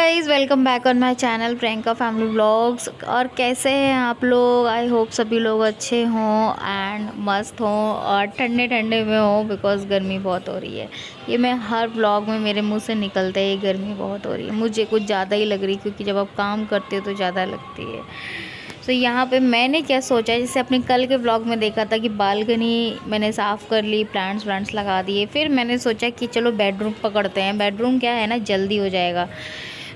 Guys, welcome back on my channel Priyanka family vlogs. और कैसे हैं आप लोग? आई होप सभी लोग अच्छे हों एंड मस्त हों और ठंडे ठंडे में हों, बिकॉज़ गर्मी बहुत हो रही है। ये मैं हर व्लॉग में मेरे मुंह से निकलता है, ये गर्मी बहुत हो रही है। मुझे कुछ ज़्यादा ही लग रही है, क्योंकि जब आप काम करते हो तो ज़्यादा लगती है। तो यहाँ पे मैंने क्या सोचा, जैसे अपने कल के व्लॉग में देखा था कि बालकनी मैंने साफ़ कर ली, प्लांट्स व्लांट्स लगा दिए। फिर मैंने सोचा कि चलो बेडरूम पकड़ते हैं। बेडरूम क्या है ना, जल्दी हो जाएगा।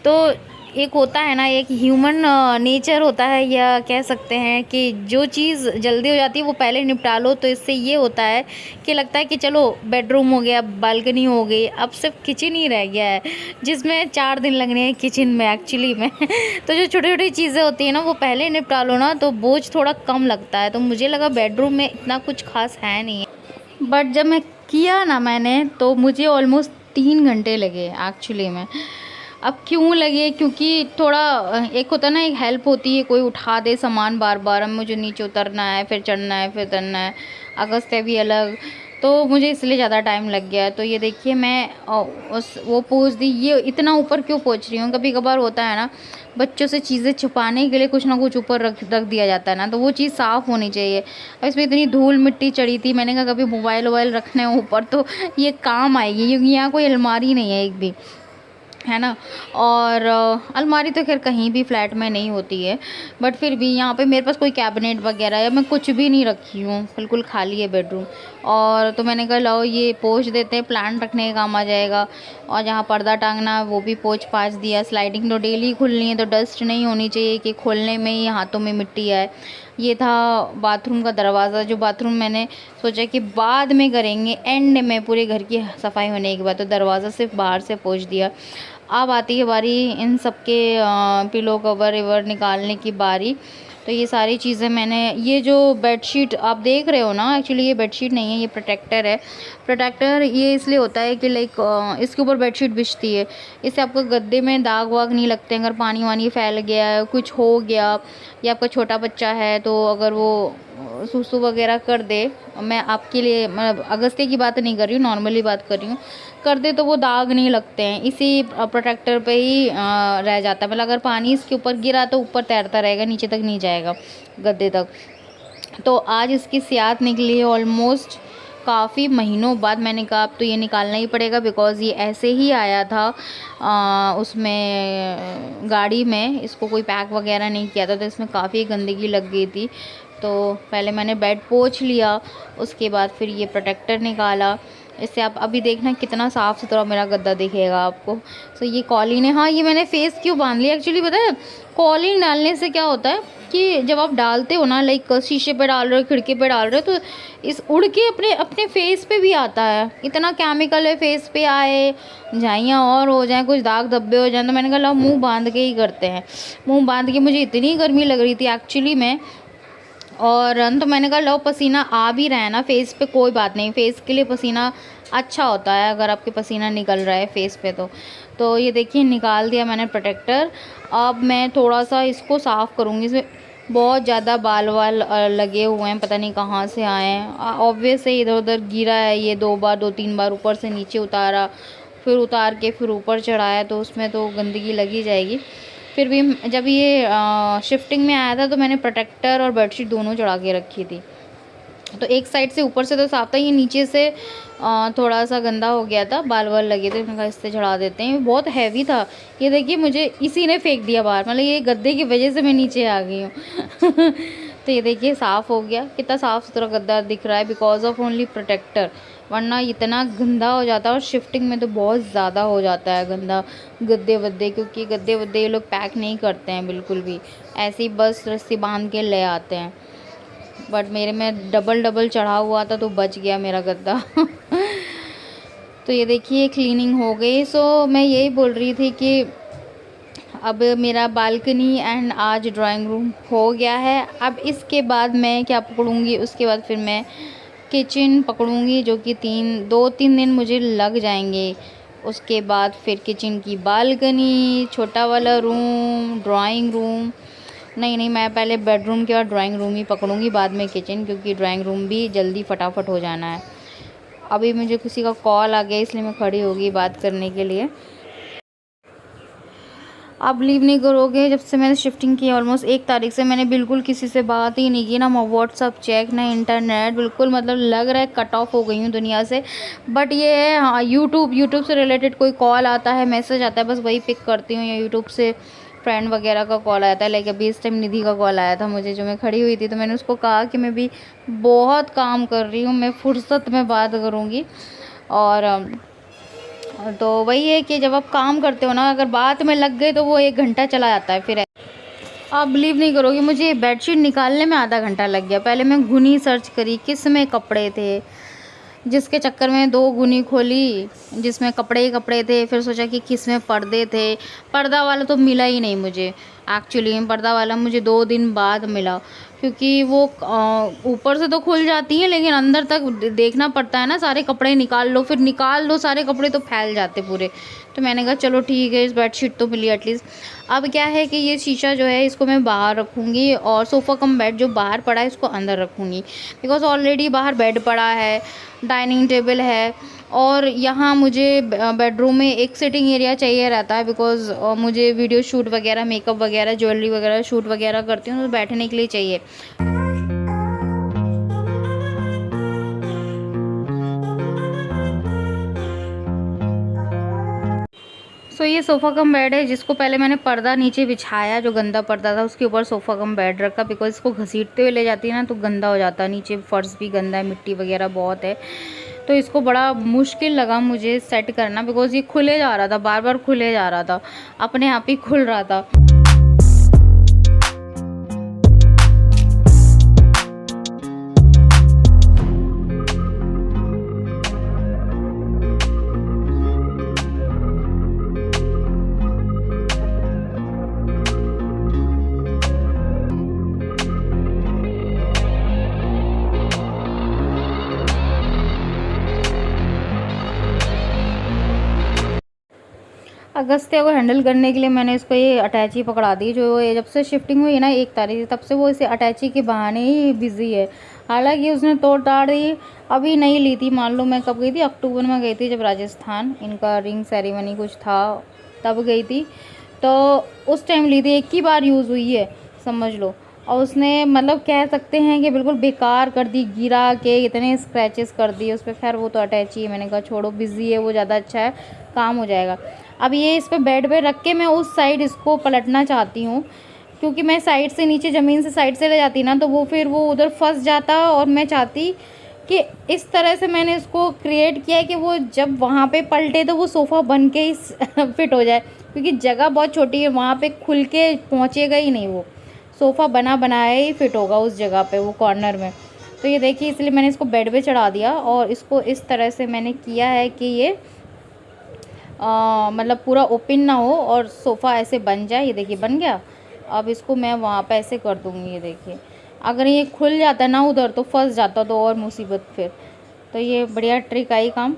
तो एक होता है ना, एक ह्यूमन नेचर होता है, या कह सकते हैं कि जो चीज़ जल्दी हो जाती है वो पहले निपटा लो। तो इससे ये होता है कि लगता है कि चलो बेडरूम हो गया, बालकनी हो गई, अब सिर्फ किचन ही रह गया है, जिसमें 4 दिन लगने हैं किचन में एक्चुअली में। तो जो छोटी छोटी चीज़ें होती हैं ना, वो पहले निपटा लो ना, तो बोझ थोड़ा कम लगता है। तो मुझे लगा बेडरूम में इतना कुछ खास है नहीं है, बट जब मैं किया ना मैंने, तो मुझे ऑलमोस्ट 3 घंटे लगे एक्चुअली में। अब क्यों लगे? क्योंकि थोड़ा एक होता है ना, एक हेल्प होती है, कोई उठा दे सामान बार बार। अब मुझे नीचे उतरना है, फिर चढ़ना है, फिर उतरना है, अगस्त्य भी अलग, तो मुझे इसलिए ज़्यादा टाइम लग गया। तो ये देखिए, मैं उस वो पोंछ दी। ये इतना ऊपर क्यों पोंछ रही हूँ? कभी कभार होता है ना, बच्चों से चीज़ें छुपाने के लिए कुछ ना कुछ ऊपर रख दिया जाता है ना, तो वो चीज़ साफ़ होनी चाहिए। अब इसमें इतनी धूल मिट्टी चढ़ी थी, मैंने कहा कभी मोबाइल वोबाइल रखने ऊपर तो ये काम आएगी, क्योंकि यहाँ कोई अलमारी नहीं है एक भी, है ना। और अलमारी तो खैर कहीं भी फ्लैट में नहीं होती है, बट फिर भी यहाँ पे मेरे पास कोई कैबिनेट वगैरह या मैं कुछ भी नहीं रखी हूँ, बिल्कुल खाली है बेडरूम। और तो मैंने कहा लाओ ये पोंछ देते हैं, प्लांट रखने का काम आ जाएगा। और जहाँ पर्दा टांगना है वो भी पोंछ पाछ दिया। स्लाइडिंग तो डेली खुलनी है, तो डस्ट नहीं होनी चाहिए कि खोलने में ही हाथों में मिट्टी आए। ये था बाथरूम का दरवाज़ा, जो बाथरूम मैंने सोचा कि बाद में करेंगे, एंड में पूरे घर की सफाई होने के बाद। तो दरवाज़ा सिर्फ बाहर से पोंछ दिया। अब आती है बारी इन सब के पिलो कवर एवर निकालने की बारी। तो ये सारी चीज़ें मैंने, ये जो बेडशीट आप देख रहे हो ना, एक्चुअली ये बेडशीट नहीं है, ये प्रोटेक्टर है। प्रोटेक्टर ये इसलिए होता है कि लाइक इसके ऊपर बेडशीट बिछती है, इससे आपको गद्दे में दाग वाग नहीं लगते। अगर पानी वानी फैल गया है, कुछ हो गया, या आपका छोटा बच्चा है, तो अगर वो सुसु वगैरह कर दे, मैं आपके लिए मतलब अगस्त्य की बात नहीं कर रही हूँ, नॉर्मली बात कर रही हूँ, कर दे तो वो दाग नहीं लगते हैं। इसी प्रोटेक्टर पे ही रह जाता है। मतलब अगर पानी इसके ऊपर गिरा तो ऊपर तैरता रहेगा, नीचे तक नहीं जाएगा, गद्दे तक। तो आज इसकी स्यात निकली है ऑलमोस्ट काफ़ी महीनों बाद। मैंने कहा अब तो ये निकालना ही पड़ेगा, बिकॉज़ ये ऐसे ही आया था उसमें गाड़ी में, इसको कोई पैक वगैरह नहीं किया था, तो इसमें काफ़ी गंदगी लग गई थी। तो पहले मैंने बेड पोंछ लिया, उसके बाद फिर ये प्रोटेक्टर निकाला। इससे आप अभी देखना कितना साफ़ सुथरा मेरा गद्दा दिखेगा आपको। तो ये कॉलीन है। हाँ, ये मैंने फेस क्यों बांध लिया एक्चुअली पता है? कॉलीन डालने से क्या होता है कि जब आप डालते हो ना, लाइक शीशे पे डाल रहे हो, खिड़की पे डाल रहे हो, तो इस उड़ के अपने अपने फेस पे भी आता है। इतना केमिकल है, फेस पे आए, झाइयाँ और हो जाएं, कुछ दाग धब्बे हो जाएं। तो मैंने कहा लो मुँह बांध के ही करते हैं। मुँह बांध के, मुझे इतनी गर्मी लग रही थी एक्चुअली में। और तो मैंने कहा लो पसीना आ भी रहा है ना फेस पे, कोई बात नहीं, फेस के लिए पसीना अच्छा होता है अगर आपके पसीना निकल रहा है फेस पे। तो ये देखिए निकाल दिया मैंने प्रोटेक्टर। अब मैं थोड़ा सा इसको साफ़ करूँगी। इसमें बहुत ज़्यादा बाल वाल लगे हुए हैं, पता नहीं कहाँ से आए हैं। ऑब्वियस है, इधर उधर गिरा है ये 2-3 बार, ऊपर से नीचे उतारा, फिर उतार के फिर ऊपर चढ़ाया, तो उसमें तो गंदगी लगी जाएगी। फिर भी जब ये शिफ्टिंग में आया था तो मैंने प्रोटेक्टर और बेडशीट दोनों चढ़ा के रखी थी। तो एक साइड से ऊपर से तो साफ था, ये नीचे से थोड़ा सा गंदा हो गया था, बाल वाल लगे थे। मैंने कहा इससे चढ़ा देते हैं, बहुत हैवी था। ये देखिए मुझे इसी ने फेंक दिया बाहर, मतलब ये गद्दे की वजह से मैं नीचे आ गई हूँ। तो ये देखिए साफ़ हो गया, कितना साफ़ सुथरा गद्दा दिख रहा है, बिकॉज ऑफ ओनली प्रोटेक्टर। वरना इतना गंदा हो जाता है, और शिफ्टिंग में तो बहुत ज़्यादा हो जाता है गंदा गद्दे वद्दे, क्योंकि गद्दे वद्दे ये लोग पैक नहीं करते हैं बिल्कुल भी, ऐसे ही बस रस्सी बांध के ले आते हैं। बट मेरे में डबल चढ़ा हुआ था, तो बच गया मेरा गद्दा। तो ये देखिए क्लीनिंग हो गई। सो मैं यही बोल रही थी कि अब मेरा बालकनी एंड आज ड्राइंग रूम हो गया है। अब इसके बाद मैं क्या पकड़ूंगी, उसके बाद फिर मैं किचन पकड़ूंगी, जो कि 2-3 दिन मुझे लग जाएंगे। उसके बाद फिर किचन की बालकनी, छोटा वाला रूम, ड्राइंग रूम। नहीं, मैं पहले बेडरूम के बाद ड्राइंग रूम ही पकड़ूंगी, बाद में किचन, क्योंकि ड्राइंग रूम भी जल्दी फटाफट हो जाना है। अभी मुझे किसी का कॉल आ गया, इसलिए मैं खड़ी होगी बात करने के लिए। आप बिलीव नहीं करोगे, जब से मैंने शिफ्टिंग की ऑलमोस्ट 1 तारीख से मैंने बिल्कुल किसी से बात ही नहीं की, ना व्हाट्सअप चेक, ना इंटरनेट, बिल्कुल मतलब लग रहा है कट ऑफ हो गई हूँ दुनिया से। बट ये है हाँ, यूट्यूब से रिलेटेड कोई कॉल आता है, मैसेज आता है, बस वही पिक करती हूँ, या यूट्यूब से फ्रेंड वगैरह का कॉल आया था। लाइक अभी इस टाइम निधि का कॉल आया था मुझे, जो मैं खड़ी हुई थी, तो मैंने उसको कहा कि मैं भी बहुत काम कर रही हूँ, मैं फुर्सत में बात करूँगी। और तो वही है कि जब आप काम करते हो ना, अगर बात में लग गए तो वो 1 घंटा चला जाता है। फिर आप बिलीव नहीं करोगे, मुझे ये बेडशीट निकालने में आधा घंटा लग गया। पहले मैं गुनी सर्च करी किस में कपड़े थे, जिसके चक्कर में 2 गुनी खोली जिसमें कपड़े ही कपड़े थे। फिर सोचा कि किस में पर्दे थे, पर्दा वाला तो मिला ही नहीं मुझे। एक्चुअली पर्दा वाला मुझे 2 दिन बाद मिला, क्योंकि वो ऊपर से तो खुल जाती है लेकिन अंदर तक देखना पड़ता है ना, सारे कपड़े निकाल लो, फिर निकाल दो सारे कपड़े तो फैल जाते पूरे। तो मैंने कहा चलो ठीक है, इस बेडशीट तो मिली एटलीस्ट। अब क्या है कि ये शीशा जो है इसको मैं बाहर रखूँगी, और सोफ़ा कम बेड जो बाहर पड़ा है इसको अंदर रखूँगी, बिकॉज़ ऑलरेडी बाहर बेड पड़ा है, डाइनिंग टेबल है, और यहाँ मुझे बेडरूम में एक सिटिंग एरिया चाहिए रहता है, बिकॉज़ मुझे वीडियो शूट वगैरह, मेकअप वगैरह, ज्वेलरी वगैरह शूट वगैरह करती हूँ, तो बैठने के लिए चाहिए। सो ये सोफ़ा कम बेड है, जिसको पहले मैंने पर्दा नीचे बिछाया, जो गंदा पर्दा था उसके ऊपर सोफ़ा कम बेड रखा, बिकॉज़ इसको घसीटते हुए ले जाती है ना तो गंदा हो जाता है, नीचे फर्श भी गंदा है, मिट्टी वगैरह बहुत है। तो इसको बड़ा मुश्किल लगा मुझे सेट करना, बिकॉज़ ये खुले जा रहा था, बार बार खुले जा रहा था, अपने आप ही खुल रहा था। अगस्त्या को हैंडल करने के लिए मैंने इसको ये अटैची पकड़ा दी, जो ये जब से शिफ्टिंग हुई है ना 1 तारीख, तब से वो इसे अटैची के बहाने ही बिज़ी है। हालांकि उसने तोड़ ताड़ दी, अभी नहीं ली थी, मान लो मैं कब गई थी, अक्टूबर में गई थी, जब राजस्थान इनका रिंग सेरेमनी कुछ था तब गई थी, तो उस टाइम ली थी। 1 ही बार यूज़ हुई है समझ लो, और उसने मतलब कह सकते हैं कि बिल्कुल बेकार कर दी, गिरा के इतने स्क्रैचेस कर दिए उस पर। खैर वो तो अटैची है, मैंने कहा छोड़ो, बिज़ी है वो, ज़्यादा अच्छा है, काम हो जाएगा। अब ये इस पे बेड पे रख के मैं उस साइड इसको पलटना चाहती हूँ, क्योंकि मैं साइड से नीचे ज़मीन से साइड से ले जाती ना तो वो फिर वो उधर फंस जाता, और मैं चाहती कि इस तरह से मैंने इसको क्रिएट किया है कि वो जब वहाँ पे पलटे तो वो सोफ़ा बन के ही फिट हो जाए, क्योंकि जगह बहुत छोटी है, वहाँ पे खुल के पहुँचेगा ही नहीं, वो सोफ़ा बना बनाया ही फिट होगा उस जगह पे, वो कॉर्नर में। तो ये देखिए, इसलिए मैंने इसको बेड पे चढ़ा दिया, और इसको इस तरह से मैंने किया है कि ये मतलब पूरा ओपन ना हो और सोफ़ा ऐसे बन जाए। ये देखिए बन गया। अब इसको मैं वहाँ पे ऐसे कर दूँगी, ये देखिए, अगर ये खुल जाता ना उधर तो फंस जाता, तो और मुसीबत फिर। तो ये बढ़िया ट्रिक आई काम।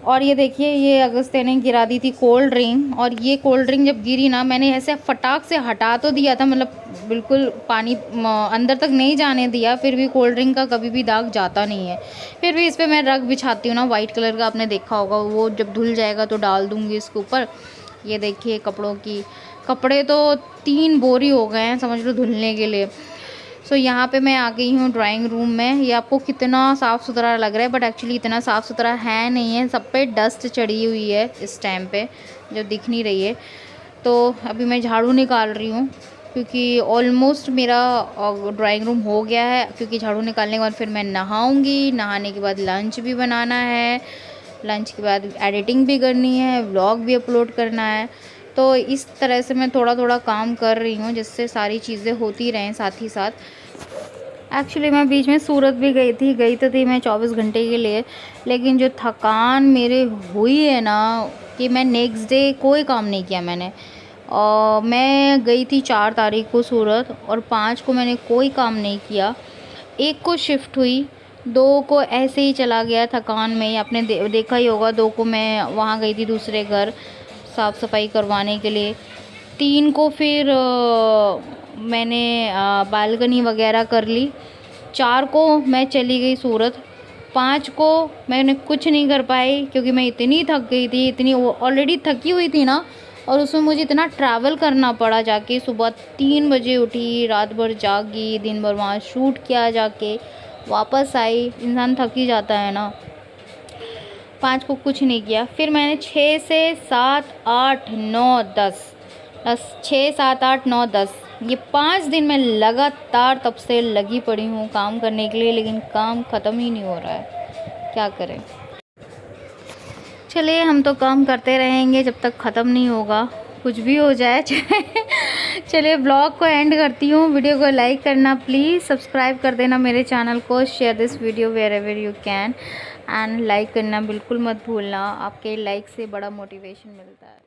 और ये देखिए, ये अगस्त्य ने गिरा दी थी कोल्ड ड्रिंक, और ये कोल्ड ड्रिंक जब गिरी ना, मैंने ऐसे फटाक से हटा तो दिया था, मतलब बिल्कुल पानी अंदर तक नहीं जाने दिया, फिर भी कोल्ड ड्रिंक का कभी भी दाग जाता नहीं है। फिर भी इस पर मैं रग बिछाती हूँ ना, वाइट कलर का, आपने देखा होगा, वो जब धुल जाएगा तो डाल दूँगी इसके ऊपर। ये देखिए कपड़ों की, कपड़े तो 3 बोरी हो गए हैं समझ लो धुलने के लिए। सो यहाँ पे मैं आ गई हूँ ड्राइंग रूम में। ये आपको कितना साफ़ सुथरा लग रहा है, बट एक्चुअली इतना साफ़ सुथरा है नहीं है, सब पे डस्ट चढ़ी हुई है इस टाइम पे, जो दिख नहीं रही है। तो अभी मैं झाड़ू निकाल रही हूँ, क्योंकि ऑलमोस्ट मेरा ड्राइंग रूम हो गया है, क्योंकि झाड़ू निकालने के बाद फिर मैं नहाऊँगी, नहाने के बाद लंच भी बनाना है, लंच के बाद एडिटिंग भी करनी है, व्लॉग भी अपलोड करना है। तो इस तरह से मैं थोड़ा थोड़ा काम कर रही हूँ, जिससे सारी चीज़ें होती रहें साथ ही साथ। एक्चुअली मैं बीच में सूरत भी गई तो थी मैं 24 घंटे के लिए, लेकिन जो थकान मेरे हुई है ना, कि मैं नेक्स्ट डे कोई काम नहीं किया मैंने। और मैं गई थी 4 तारीख को सूरत, और 5 को मैंने कोई काम नहीं किया। 1 को शिफ्ट हुई, 2 को ऐसे ही चला गया थकान में, आपने देखा ही होगा। 2 को मैं वहाँ गई थी दूसरे घर साफ़ सफाई करवाने के लिए। 3 को फिर मैंने बालकनी वगैरह कर ली। 4 को मैं चली गई सूरत। 5 को मैंने कुछ नहीं कर पाई, क्योंकि मैं इतनी थक गई थी, इतनी ऑलरेडी थकी हुई थी ना, और उसमें मुझे इतना ट्रैवल करना पड़ा जाके। सुबह 3 बजे उठी, रात भर जागी, दिन भर वहाँ शूट किया, जाके वापस आई। इंसान थक ही जाता है ना। 5 को कुछ नहीं किया। फिर मैंने 6 से 7 8 9 10 6 7 8 9 10 ये 5 दिन मैं लगातार तब से लगी पड़ी हूँ काम करने के लिए, लेकिन काम ख़त्म ही नहीं हो रहा है। क्या करें। चलिए हम तो काम करते रहेंगे जब तक ख़त्म नहीं होगा, कुछ भी हो जाए। चलिए ब्लॉग को एंड करती हूँ। वीडियो को लाइक करना प्लीज़, सब्सक्राइब कर देना मेरे चैनल को, share this video wherever you can, and like करना बिल्कुल मत भूलना। आपके लाइक से बड़ा मोटिवेशन मिलता है।